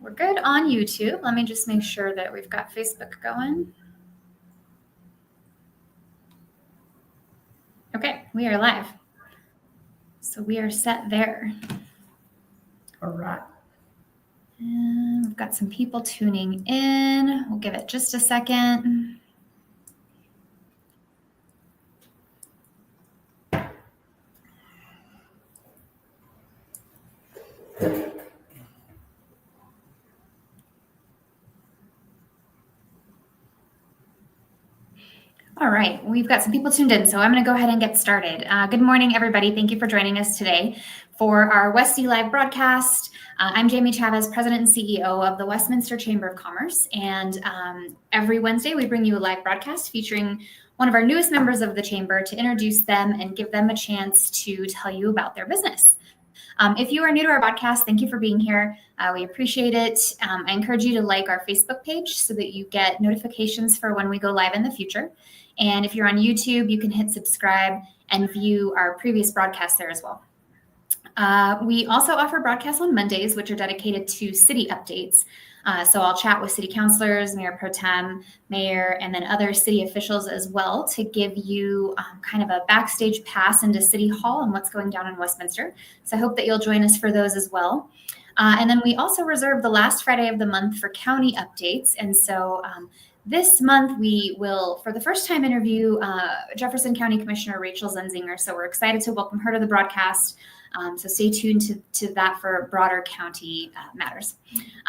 we're good on YouTube. Let me just make sure that we've got Facebook going. Okay, we are live. So we are set there. All right. And we've got some people tuning in. We'll give it just a second. All right, we've got some people tuned in, so I'm going to go ahead and get started. Good morning, everybody. Thank you for joining us today for our Westy live broadcast. I'm Jamie Chavez, President and CEO of the Westminster Chamber of Commerce, and every Wednesday we bring you a live broadcast featuring one of our newest members of the Chamber to introduce them and give them a chance to tell you about their business. If you are new to our podcast, thank you for being here. We appreciate it. I encourage you to like our Facebook page so that you get notifications for when we go live in the future. And if you're on YouTube, you can hit subscribe and view our previous broadcasts there as well. We also offer broadcasts on Mondays, which are dedicated to city updates. So I'll chat with city councilors, mayor pro tem, mayor, and then other city officials as well to give you kind of a backstage pass into City Hall and what's going down in Westminster. So I hope that you'll join us for those as well. And then we also reserve the last Friday of the month for county updates. And so this month, we will, for the first time, interview Jefferson County Commissioner Rachel Zenzinger. So we're excited to welcome her to the broadcast. So stay tuned to that for broader county matters.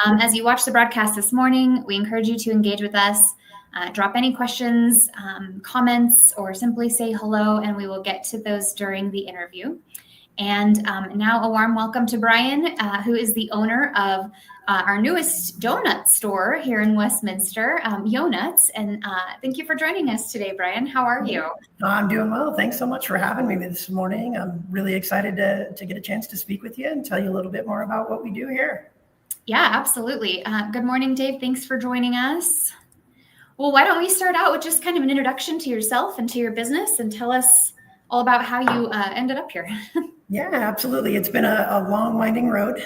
As you watch the broadcast this morning, we encourage you to engage with us. Drop any questions, comments, or simply say hello, and we will get to those during the interview. And now a warm welcome to Brian, who is the owner of our newest donut store here in Westminster, Yonutz. And thank you for joining us today, Brian. How are you? I'm doing well. Thanks so much for having me this morning. I'm really excited to get a chance to speak with you and tell you a little bit more about what we do here. Yeah, absolutely. Good morning, Dave. Thanks for joining us. Well, why don't we start out with just kind of an introduction to yourself and to your business and tell us all about how you ended up here. Yeah, absolutely. It's been a long, winding road.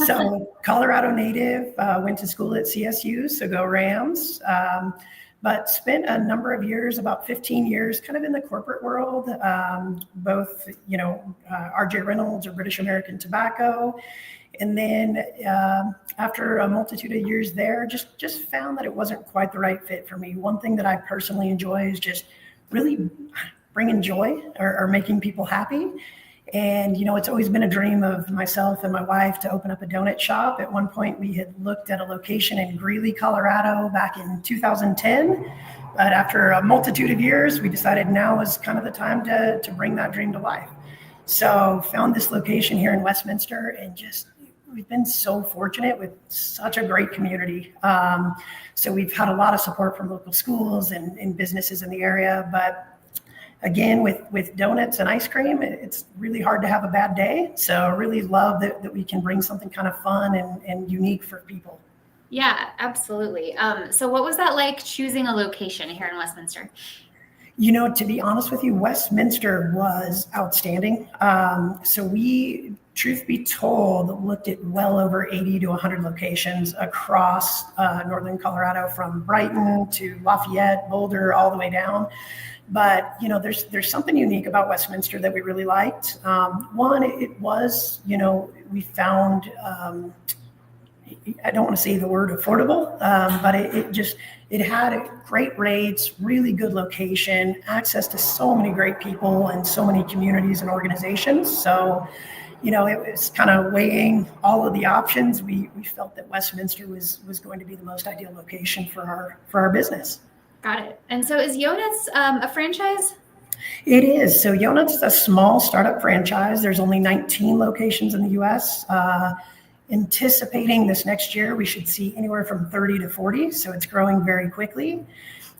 So Colorado native, went to school at CSU, so go Rams. But spent a number of years, about 15 years, kind of in the corporate world, both, RJ Reynolds or British American Tobacco. And then after a multitude of years there, just found that it wasn't quite the right fit for me. One thing that I personally enjoy is just really bringing joy or making people happy. And, it's always been a dream of myself and my wife to open up a donut shop. At one point, we had looked at a location in Greeley, Colorado back in 2010. But after a multitude of years, we decided now was kind of the time to bring that dream to life. So found this location here in Westminster and we've been so fortunate with such a great community. So we've had a lot of support from local schools and businesses in the area. But again, with donuts and ice cream, it's really hard to have a bad day. So I really love that we can bring something kind of fun and unique for people. Yeah, absolutely. So what was that like choosing a location here in Westminster? To be honest with you, Westminster was outstanding. So we, truth be told, looked at well over 80 to 100 locations across northern Colorado, from Brighton to Lafayette, Boulder, all the way down. But, there's something unique about Westminster that we really liked. One, it was, we found, I don't want to say the word affordable, but it had great rates, really good location, access to so many great people and so many communities and organizations. So, it was kind of weighing all of the options. We felt that Westminster was going to be the most ideal location for our business. Got it. And so is Yonutz a franchise? It is. So Yonutz is a small startup franchise. There's only 19 locations in the U.S. Anticipating this next year, we should see anywhere from 30 to 40. So it's growing very quickly.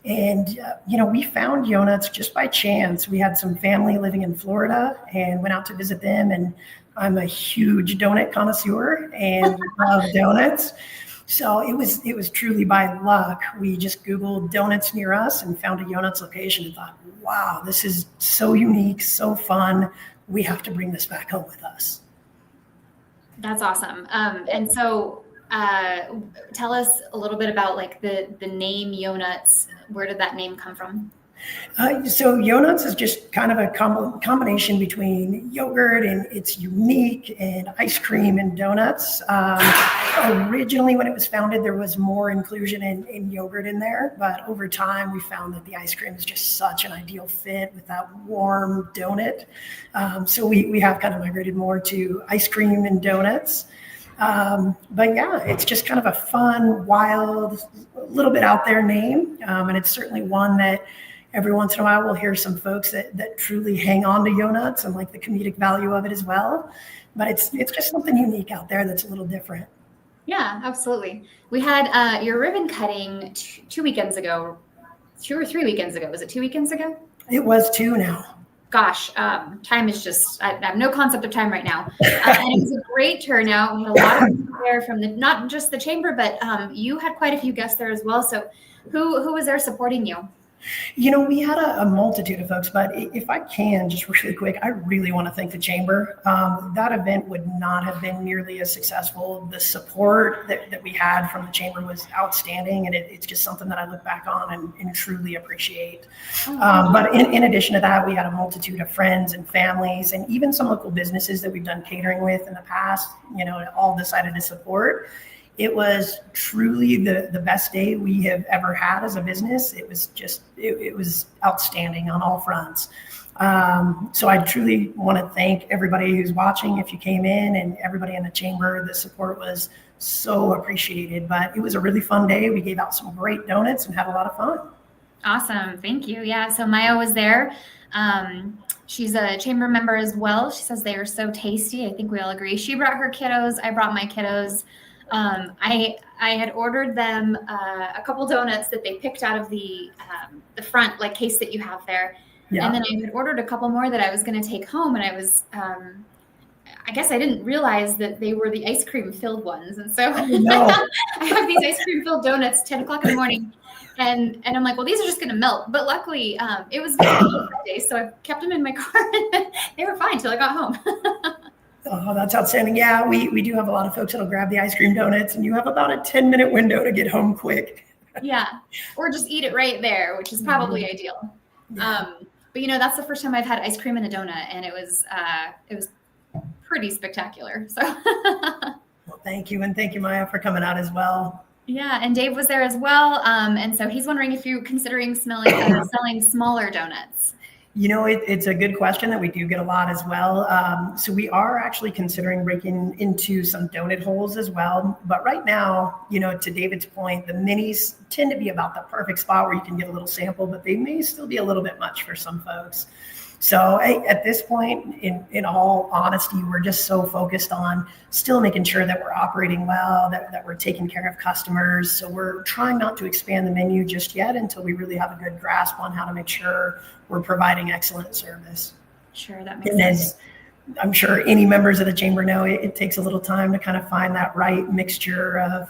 And, we found Yonutz just by chance. We had some family living in Florida and went out to visit them. And I'm a huge donut connoisseur and love donuts. So it was truly by luck. We just Googled donuts near us and found a Yonutz location and thought, wow, this is so unique, so fun. We have to bring this back home with us. That's awesome. And so tell us a little bit about like the name Yonutz. Where did that name come from? So Yonutz is just kind of a combination between yogurt and it's unique and ice cream and donuts. Originally, when it was founded, there was more inclusion in yogurt in there, but over time, we found that the ice cream is just such an ideal fit with that warm donut. So we have kind of migrated more to ice cream and donuts. But yeah, it's just kind of a fun, wild, a little bit out there name. And it's certainly one that every once in a while we'll hear some folks that truly hang on to Yonutz and like the comedic value of it as well. But it's just something unique out there that's a little different. Yeah, absolutely. We had your ribbon cutting 2 weekends ago, 2 or 3 weekends ago. Was it 2 weekends ago? It was 2 now. Gosh, time is just, I have no concept of time right now. And it was a great turnout. We had a lot of people there from not just the chamber, but you had quite a few guests there as well. So who was there supporting you? We had a multitude of folks, but if I can, just really quick, I really want to thank the chamber. That event would not have been nearly as successful. The support that we had from the chamber was outstanding, and it's just something that I look back on and truly appreciate. But in addition to that, we had a multitude of friends and families, and even some local businesses that we've done catering with in the past, all decided to support. It was truly the best day we have ever had as a business. It was just, it was outstanding on all fronts. So I truly want to thank everybody who's watching. If you came in, and everybody in the chamber, the support was so appreciated. But it was a really fun day. We gave out some great donuts and had a lot of fun. Awesome. Thank you. Yeah. So Maya was there. She's a chamber member as well. She says they are so tasty. I think we all agree. She brought her kiddos. I brought my kiddos. I had ordered them a couple donuts that they picked out of the front like case that you have there. Yeah. And then I had ordered a couple more that I was going to take home, and I was I guess I didn't realize that they were the ice cream filled ones. And so I have these ice cream filled donuts 10 o'clock in the morning, and I'm like, well, these are just going to melt. But luckily it was that day, so I kept them in my car. They were fine till I got home. Oh, that's outstanding. Yeah, we do have a lot of folks that'll grab the ice cream donuts, and you have about a 10-minute window to get home quick. Yeah, or just eat it right there, which is probably ideal. Yeah. But that's the first time I've had ice cream in a donut, and it was pretty spectacular. So well, thank you. And thank you, Maya, for coming out as well. Yeah, and Dave was there as well. And so he's wondering if you're considering selling smaller donuts. It's a good question that we do get a lot as well. So we are actually considering breaking into some donut holes as well. But right now, to David's point, the minis tend to be about the perfect spot where you can get a little sample, but they may still be a little bit much for some folks. So at this point, in all honesty, we're just so focused on still making sure that we're operating well, that we're taking care of customers. So we're trying not to expand the menu just yet until we really have a good grasp on how to make sure we're providing excellent service. Sure, that makes sense. As I'm sure any members of the chamber know, it takes a little time to kind of find that right mixture of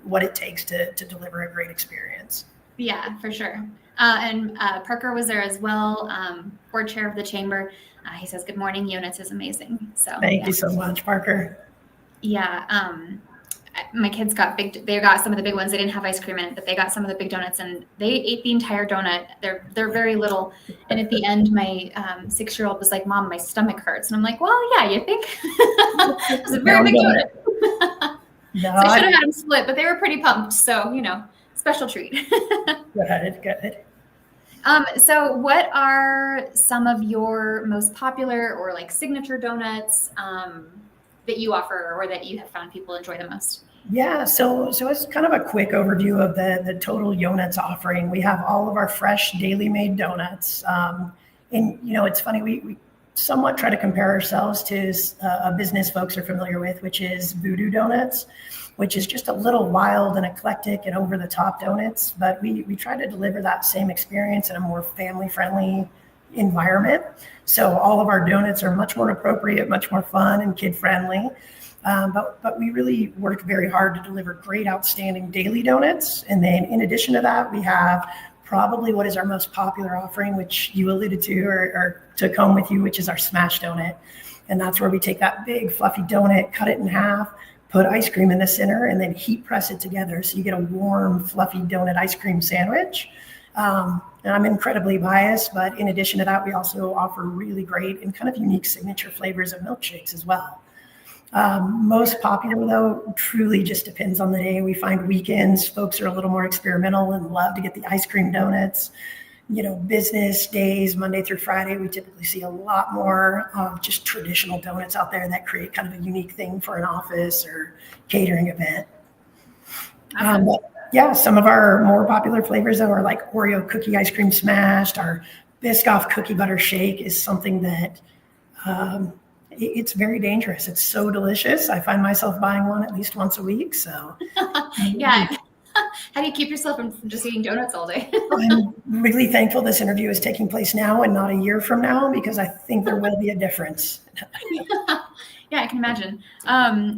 what it takes to deliver a great experience. Yeah, for sure. And Parker was there as well, board chair of the chamber. He says, good morning, Yonutz is amazing. So thank you so much, Parker. Yeah. My kids they got some of the big ones. They didn't have ice cream in it, but they got some of the big donuts, and they ate the entire donut. They're very little. And at the end, my 6-year-old was like, Mom, my stomach hurts. And I'm like, well, yeah, you think? It was a very big donut. So I should have had them split, but they were pretty pumped. So, special treat. Good. So what are some of your most popular or like signature donuts that you offer or that you have found people enjoy the most? Yeah, so it's kind of a quick overview of the total Yonutz offering. We have all of our fresh daily made donuts. And it's funny, we somewhat try to compare ourselves to a business folks are familiar with, which is Voodoo Donuts, which is just a little wild and eclectic and over the top donuts. But we try to deliver that same experience in a more family friendly environment. So all of our donuts are much more appropriate, much more fun and kid friendly. But we really worked very hard to deliver great, outstanding daily donuts. And then in addition to that, we have probably what is our most popular offering, which you alluded to or took home with you, which is our smash donut. And that's where we take that big fluffy donut, cut it in half, put ice cream in the center, and then heat press it together. So you get a warm, fluffy donut ice cream sandwich. And I'm incredibly biased, but in addition to that, we also offer really great and kind of unique signature flavors of milkshakes as well. Most popular, though, truly just depends on the day. We find weekends, folks are a little more experimental and love to get the ice cream donuts. Business days, Monday through Friday, we typically see a lot more of just traditional donuts out there that create kind of a unique thing for an office or catering event. Awesome. Some of our more popular flavors, though, are like Oreo cookie ice cream smashed. Our Biscoff cookie butter shake is something that it's very dangerous. It's so delicious. I find myself buying one at least once a week. So yeah. How do you keep yourself from just eating donuts all day? I'm really thankful this interview is taking place now and not a year from now, because I think there will be a difference. Yeah, I can imagine.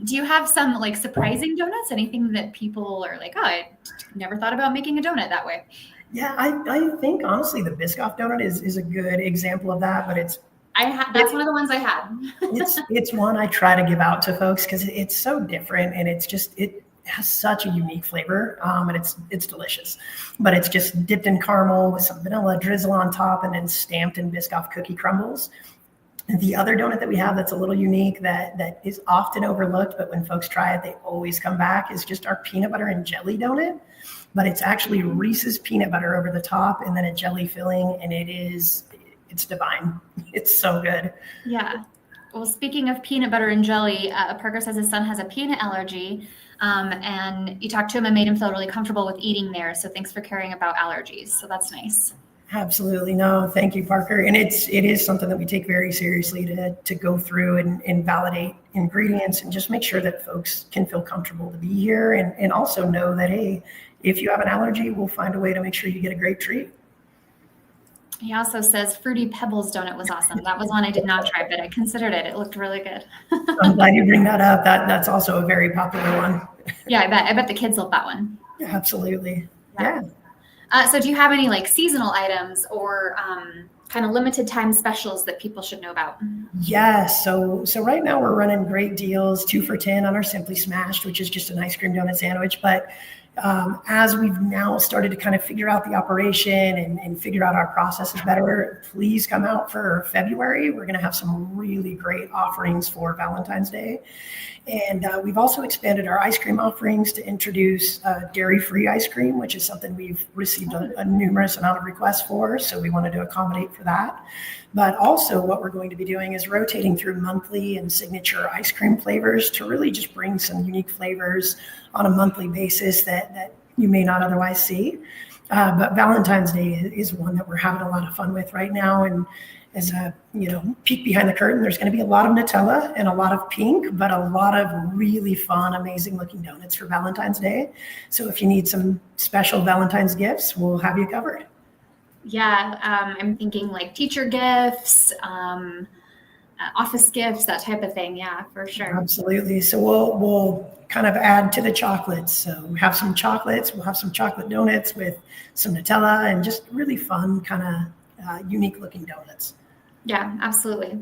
Do you have some like surprising donuts? Anything that people are like, oh, I never thought about making a donut that way? Yeah, I think honestly the Biscoff donut is a good example of that, but that's one of the ones I had. it's one I try to give out to folks because it's so different, and it has such a unique flavor, and it's delicious. But it's just dipped in caramel with some vanilla drizzle on top, and then stamped in Biscoff cookie crumbles. And the other donut that we have that's a little unique that is often overlooked, but when folks try it, they always come back, is just our peanut butter and jelly donut. But it's actually Reese's peanut butter over the top and then a jelly filling, and it's divine. It's so good. Yeah. Well, speaking of peanut butter and jelly, Parker says his son has a peanut allergy, and you talked to him and made him feel really comfortable with eating there. So thanks for caring about allergies. So that's nice. Absolutely. No, thank you, Parker. And it is something that we take very seriously to go through and validate ingredients and just make sure that folks can feel comfortable to be here, and also know that, hey, if you have an allergy, we'll find a way to make sure you get a great treat. He also says Fruity Pebbles donut was awesome. That was one I did not try, but I considered it. It looked really good. I'm glad you bring that up. That's also a very popular one. Yeah, I bet the kids love that one. Yeah, absolutely. Yeah. So do you have any like seasonal items or kind of limited time specials that people should know about? Yeah. So right now we're running great deals, 2 for $10 on our Simply Smashed, which is just an ice cream donut sandwich. But as we've now started to kind of figure out the operation and figure out our processes better, please come out for February. We're going to have some really great offerings for Valentine's Day. And we've also expanded our ice cream offerings to introduce dairy-free ice cream, which is something we've received a numerous amount of requests for. So we wanted to accommodate for that. But also what we're going to be doing is rotating through monthly and signature ice cream flavors to really just bring some unique flavors on a monthly basis that you may not otherwise see. But Valentine's Day is one that we're having a lot of fun with right now. And as a peek behind the curtain, there's going to be a lot of Nutella and a lot of pink, but a lot of really fun, amazing looking donuts for Valentine's Day. So if you need some special Valentine's gifts, we'll have you covered. Yeah, I'm thinking like teacher gifts, office gifts, that type of thing. Yeah, for sure. Absolutely. So we'll kind of add to the chocolates. So we have some chocolates. We'll have some chocolate donuts with some Nutella and just really fun, kind of unique looking donuts. Yeah, absolutely.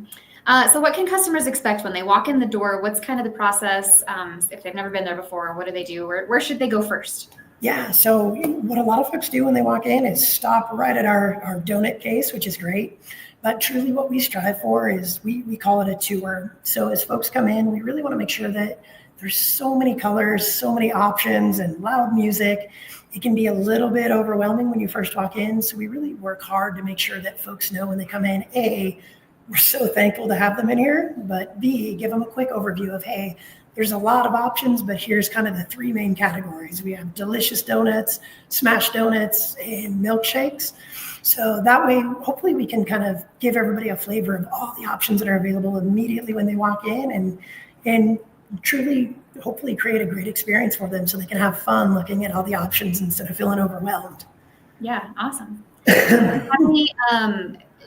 So what can customers expect when they walk in the door? What's kind of the process? If they've never been there before, what do they do? Where should they go first? Yeah, so what a lot of folks do when they walk in is stop right at our donut case, which is great. But truly what we strive for is we call it a tour. So as folks come in, we really want to make sure that there's so many colors, so many options, and loud music. It can be a little bit overwhelming when you first walk in. So we really work hard to make sure that folks know when they come in, A, we're so thankful to have them in here, but B, give them a quick overview of, hey, there's a lot of options, but here's kind of the 3 main categories. We have delicious donuts, smashed donuts, and milkshakes. So that way, hopefully we can kind of give everybody a flavor of all the options that are available immediately when they walk in and truly, hopefully create a great experience for them so they can have fun looking at all the options instead of feeling overwhelmed. Yeah, awesome.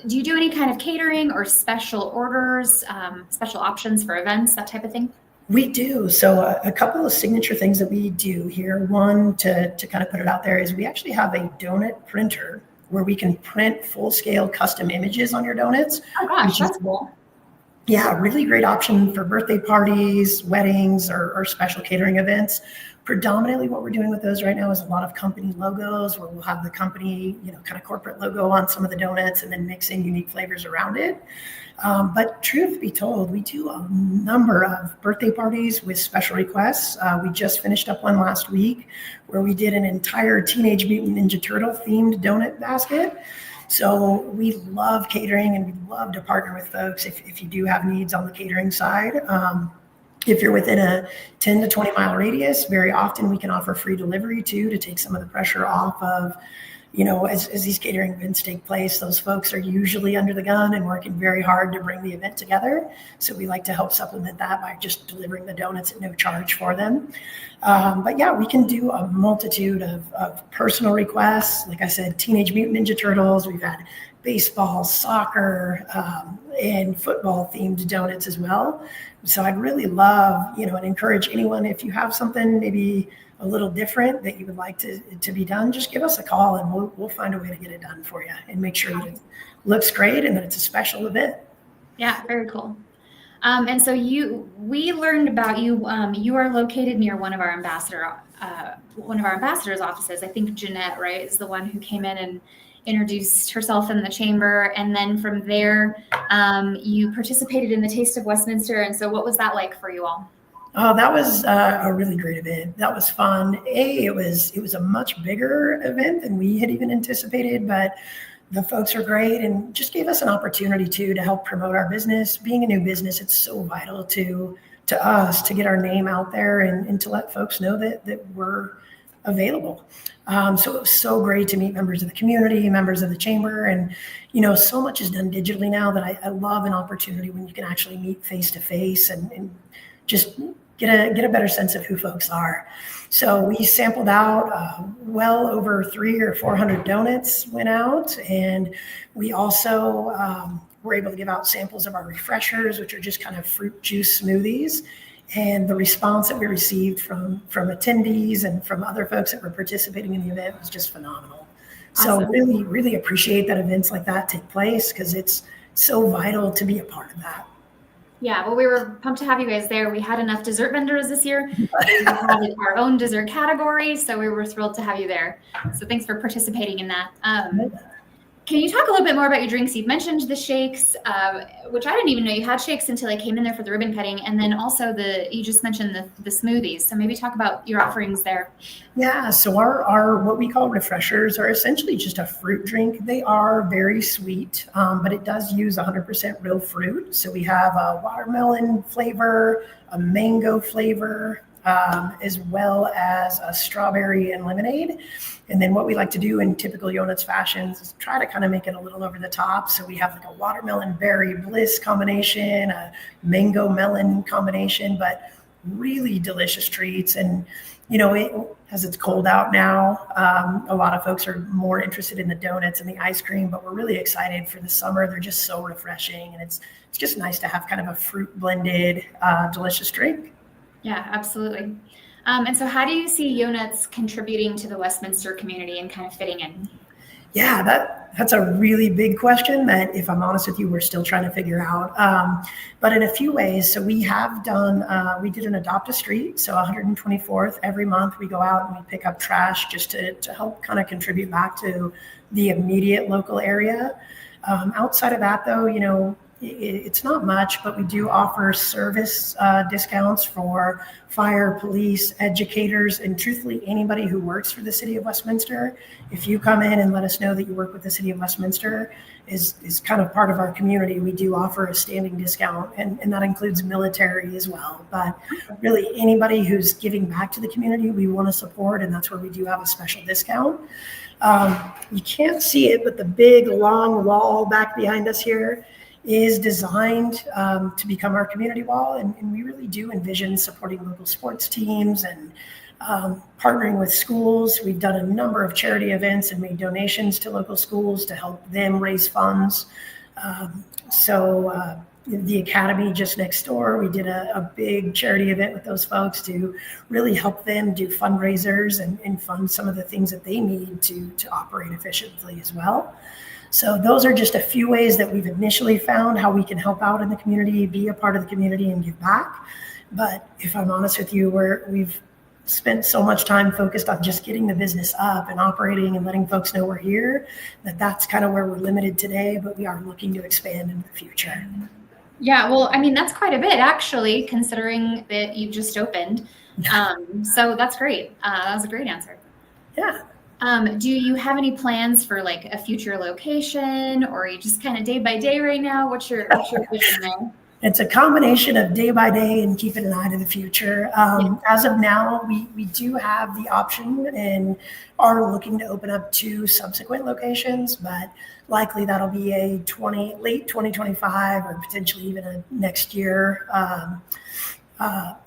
Do you do any kind of catering or special orders, special options for events, that type of thing? We do. So a couple of signature things that we do here. One, to kind of put it out there, is we actually have a donut printer where we can print full-scale custom images on your donuts. Oh gosh, that's cool. Yeah, really great option for birthday parties, weddings, or special catering events. Predominantly what we're doing with those right now is a lot of company logos where we'll have the company, kind of corporate logo on some of the donuts and then mix in unique flavors around it. But truth be told, we do a number of birthday parties with special requests. We just finished up one last week where we did an entire Teenage Mutant Ninja Turtle themed donut basket. So we love catering and we love to partner with folks if you do have needs on the catering side. If you're within a 10 to 20 mile radius, very often we can offer free delivery too to take some of the pressure off of, as these catering events take place, those folks are usually under the gun and working very hard to bring the event together. So we like to help supplement that by just delivering the donuts at no charge for them. But yeah, we can do a multitude of personal requests. Like I said, Teenage Mutant Ninja Turtles. We've had baseball, soccer, and football themed donuts as well. So I'd really love, and encourage anyone, if you have something maybe a little different that you would like to be done, just give us a call and we'll find a way to get it done for you and make sure that it looks great and that it's a special event. Yeah, very cool. And so we learned about you. You are located near one of our ambassador's offices. I think Jeanette, right, is the one who came in and introduced herself in the chamber. And then from there, you participated in the Taste of Westminster. And so what was that like for you all? Oh, that was a really great event. That was fun. It was a much bigger event than we had even anticipated, but the folks are great and just gave us an opportunity to help promote our business. Being a new business, it's so vital to us to get our name out there and to let folks know that we're available. So it was so great to meet members of the community, members of the chamber, and so much is done digitally now that I love an opportunity when you can actually meet face to face and just get a better sense of who folks are. So we sampled out well over 300 or 400 donuts went out, and we also were able to give out samples of our refreshers, which are just kind of fruit juice smoothies. And the response that we received from attendees and from other folks that were participating in the event was just phenomenal. Awesome. So really, really appreciate that events like that take place because it's so vital to be a part of that. Yeah, well, we were pumped to have you guys there. We had enough dessert vendors this year. We had our own dessert category, so we were thrilled to have you there. So thanks for participating in that. Can you talk a little bit more about your drinks? You've mentioned the shakes, which I didn't even know you had shakes until I came in there for the ribbon cutting. And then also you just mentioned the smoothies. So maybe talk about your offerings there. Yeah, so our what we call refreshers are essentially just a fruit drink. They are very sweet, but it does use 100% real fruit. So we have a watermelon flavor, a mango flavor, as well as a strawberry and lemonade. And then what we like to do in typical Yonutz fashions is try to kind of make it a little over the top. So we have like a watermelon berry bliss combination, a mango melon combination, but really delicious treats. And, as it's cold out now, a lot of folks are more interested in the donuts and the ice cream, but we're really excited for the summer. They're just so refreshing. And it's just nice to have kind of a fruit blended, delicious drink. Yeah, absolutely. And so how do you see Yonutz contributing to the Westminster community and kind of fitting in? Yeah, that's a really big question that, if I'm honest with you, we're still trying to figure out. But in a few ways, so we have done, we did an Adopt a Street. So 124th, every month we go out and we pick up trash just to help kind of contribute back to the immediate local area. Outside of that, though, it's not much, but we do offer service discounts for fire, police, educators, and truthfully anybody who works for the city of Westminster. If you come in and let us know that you work with the city of Westminster is kind of part of our community, we do offer a standing discount, and that includes military as well. But really anybody who's giving back to the community, we want to support, and that's where we do have a special discount. You can't see it, but the big long wall back behind us here is designed to become our community wall. And we really do envision supporting local sports teams and partnering with schools. We've done a number of charity events and made donations to local schools to help them raise funds. So the academy just next door. We did a big charity event with those folks to really help them do fundraisers and fund some of the things that they need to operate efficiently as well. So those are just a few ways that we've initially found how we can help out in the community, be a part of the community, and give back. But if I'm honest with you, we've spent so much time focused on just getting the business up and operating and letting folks know we're here, that's kind of where we're limited today, but we are looking to expand into the future. Yeah, well, I mean, that's quite a bit, actually, considering that you just opened. So that's great. That was a great answer. Yeah. Do you have any plans for like a future location, or are you just kind of day by day right now? What's your vision there? It's a combination of day by day and keeping an eye to the future. As of now, we do have the option and are looking to open up 2 subsequent locations, but likely that'll be a late 2025 or potentially even a next year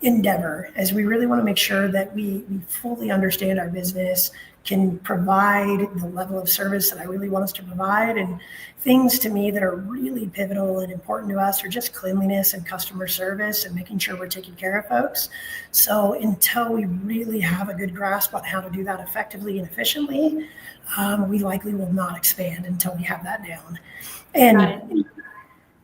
endeavor, as we really want to make sure that we fully understand our business, can provide the level of service that I really want us to provide. And things to me that are really pivotal and important to us are just cleanliness and customer service and making sure we're taking care of folks. So until we really have a good grasp on how to do that effectively and efficiently, we likely will not expand until we have that down. And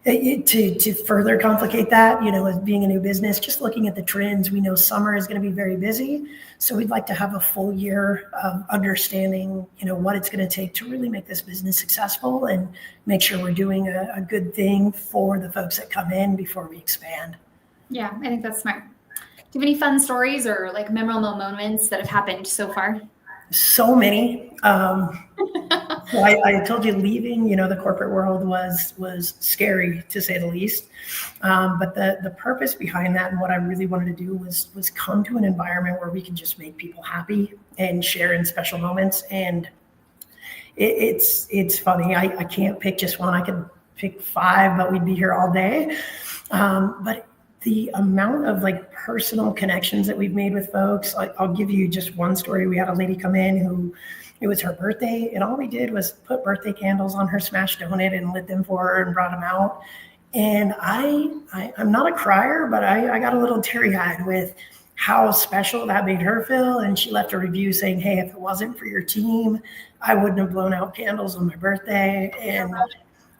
to further complicate that, as being a new business, just looking at the trends, we know summer is going to be very busy. So we'd like to have a full year of understanding, what it's going to take to really make this business successful and make sure we're doing a good thing for the folks that come in before we expand. Yeah, I think that's smart. Do you have any fun stories or like memorable moments that have happened so far? So many. So I told you leaving, the corporate world was scary, to say the least. But the purpose behind that and what I really wanted to do was come to an environment where we can just make people happy and share in special moments. And it's funny. I can't pick just one. I could pick 5, but we'd be here all day. But the amount of personal connections that we've made with folks, I'll give you just one story. We had a lady come in who, it was her birthday, and all we did was put birthday candles on her smashed donut and lit them for her and brought them out. And I'm not a crier, but I got a little teary-eyed with how special that made her feel. And she left a review saying, hey, if it wasn't for your team, I wouldn't have blown out candles on my birthday. And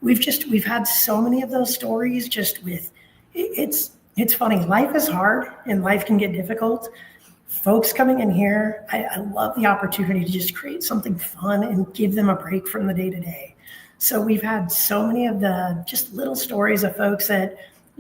we've had so many of those stories just with, it's funny. Life is hard and life can get difficult. Folks coming in here, I love the opportunity to just create something fun and give them a break from the day-to-day. So we've had so many of the just little stories of folks that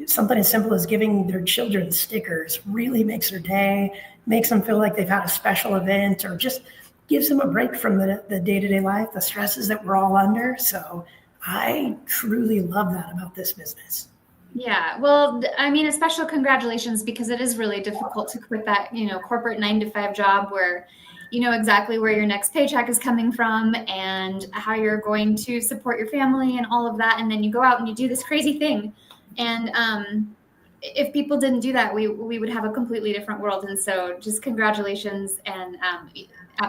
something as simple as giving their children stickers really makes their day, makes them feel like they've had a special event, or just gives them a break from the day-to-day life, the stresses that we're all under. So I truly love that about this business. Yeah, well, I mean, a special congratulations, because it is really difficult to quit that, corporate 9-to-5 job where you know exactly where your next paycheck is coming from and how you're going to support your family and all of that. And then you go out and you do this crazy thing. And if people didn't do that, we would have a completely different world. And so just congratulations. And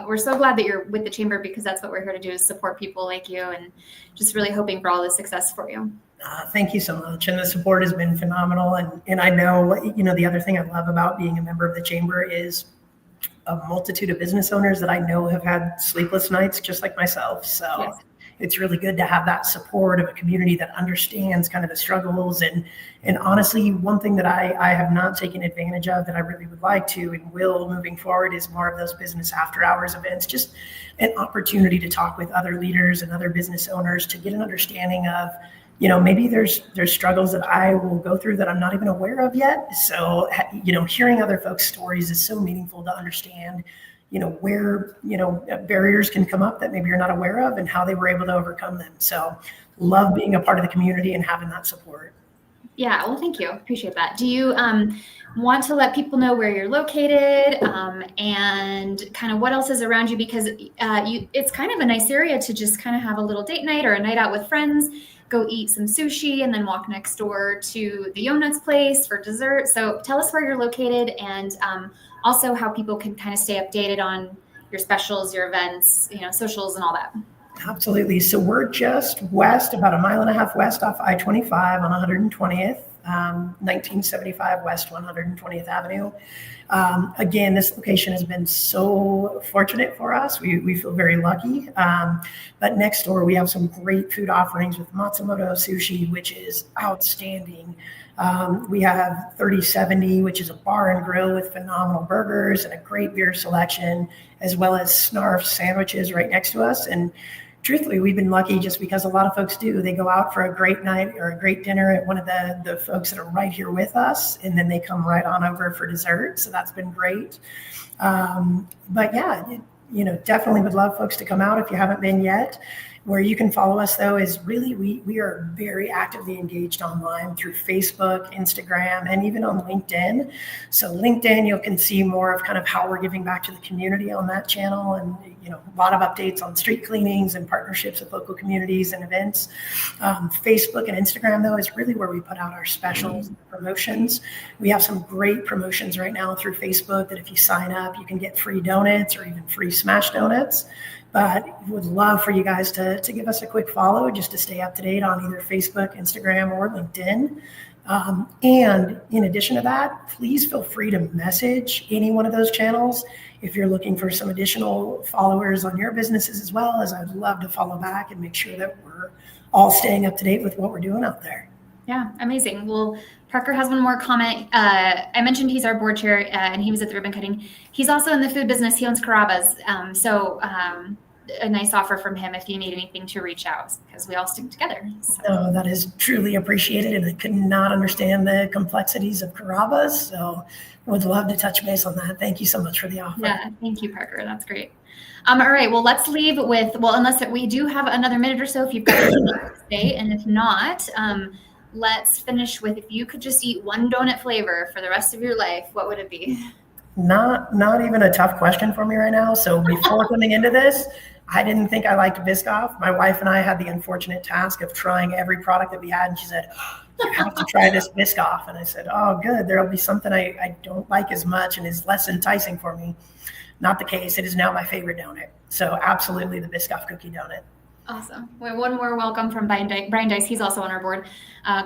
we're so glad that you're with the Chamber, because that's what we're here to do, is support people like you, and just really hoping for all the success for you. Thank you so much. And the support has been phenomenal. And I know, the other thing I love about being a member of the Chamber is a multitude of business owners that I know have had sleepless nights just like myself. So yes. It's really good to have that support of a community that understands kind of the struggles. And honestly, one thing that I have not taken advantage of that I really would like to and will moving forward is more of those business after hours events, just an opportunity to talk with other leaders and other business owners to get an understanding of, maybe there's struggles that I will go through that I'm not even aware of yet. So, hearing other folks' stories is so meaningful to understand, where, barriers can come up that maybe you're not aware of and how they were able to overcome them. So love being a part of the community and having that support. Yeah, well, thank you. Appreciate that. Do you want to let people know where you're located and kind of what else is around you? Because it's kind of a nice area to just kind of have a little date night or a night out with friends, go eat some sushi, and then walk next door to the Yonutz place for dessert. So tell us where you're located, and also how people can kind of stay updated on your specials, your events, socials, and all that. Absolutely. So we're just west, about a mile and a half west off I-25 on 120th, 1975 West 120th Avenue. Again, this location has been so fortunate for us. We feel very lucky. But next door, we have some great food offerings with Matsumoto Sushi, which is outstanding. We have 3070, which is a bar and grill with phenomenal burgers and a great beer selection, as well as Snarf sandwiches right next to us. And truthfully, we've been lucky just because a lot of folks do. They go out for a great night or a great dinner at one of the folks that are right here with us, and then they come right on over for dessert. So that's been great. But yeah, definitely would love folks to come out if you haven't been yet. Where you can follow us, though, is really we are very actively engaged online through Facebook, Instagram, and even on LinkedIn. So LinkedIn, you can see more of kind of how we're giving back to the community on that channel, and a lot of updates on street cleanings and partnerships with local communities and events. Facebook and Instagram, though, is really where we put out our specials and promotions. We have some great promotions right now through Facebook that if you sign up, you can get free donuts or even free smash donuts. But would love for you guys to give us a quick follow just to stay up to date on either Facebook, Instagram, or LinkedIn. And in addition to that, please feel free to message any one of those channels if you're looking for some additional followers on your businesses as well, as I'd love to follow back and make sure that we're all staying up to date with what we're doing out there. Yeah, amazing. Well, Parker has one more comment. I mentioned he's our board chair and he was at the ribbon cutting. He's also in the food business. He owns Carrabba's. A nice offer from him if you need anything to reach out, because we all stick together. So. Oh, that is truly appreciated, and I could not understand the complexities of Carrabba's, so would love to touch base on that. Thank you so much for the offer. Yeah, thank you, Parker. That's great. All right, well, let's leave with, unless we do have another minute or so, if you've got anything to say, and if not, let's finish with, if you could just eat one donut flavor for the rest of your life, what would it be? Not even a tough question for me right now. So before coming into this, I didn't think I liked Biscoff. My wife and I had the unfortunate task of trying every product that we had, and she said, you have to try this Biscoff. And I said, oh, good. There'll be something I don't like as much and is less enticing for me. Not the case. It is now my favorite donut. So absolutely the Biscoff cookie donut. Awesome. Well, one more welcome from Brian Dice. He's also on our board.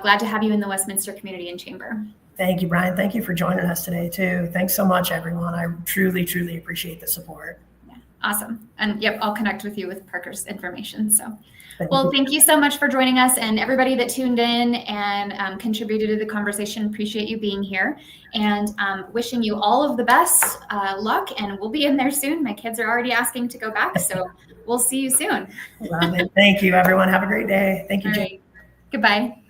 Glad to have you in the Westminster Community and Chamber. Thank you, Brian. Thank you for joining us today, too. Thanks so much, everyone. I truly, truly appreciate the support. Yeah, awesome. And yep, I'll connect with you with Parker's information. So, thank you so much for joining us, and everybody that tuned in and contributed to the conversation. Appreciate you being here, and wishing you all of the best luck. And we'll be in there soon. My kids are already asking to go back, so we'll see you soon. Love it. Thank you, everyone. Have a great day. Thank you, Jane. Goodbye.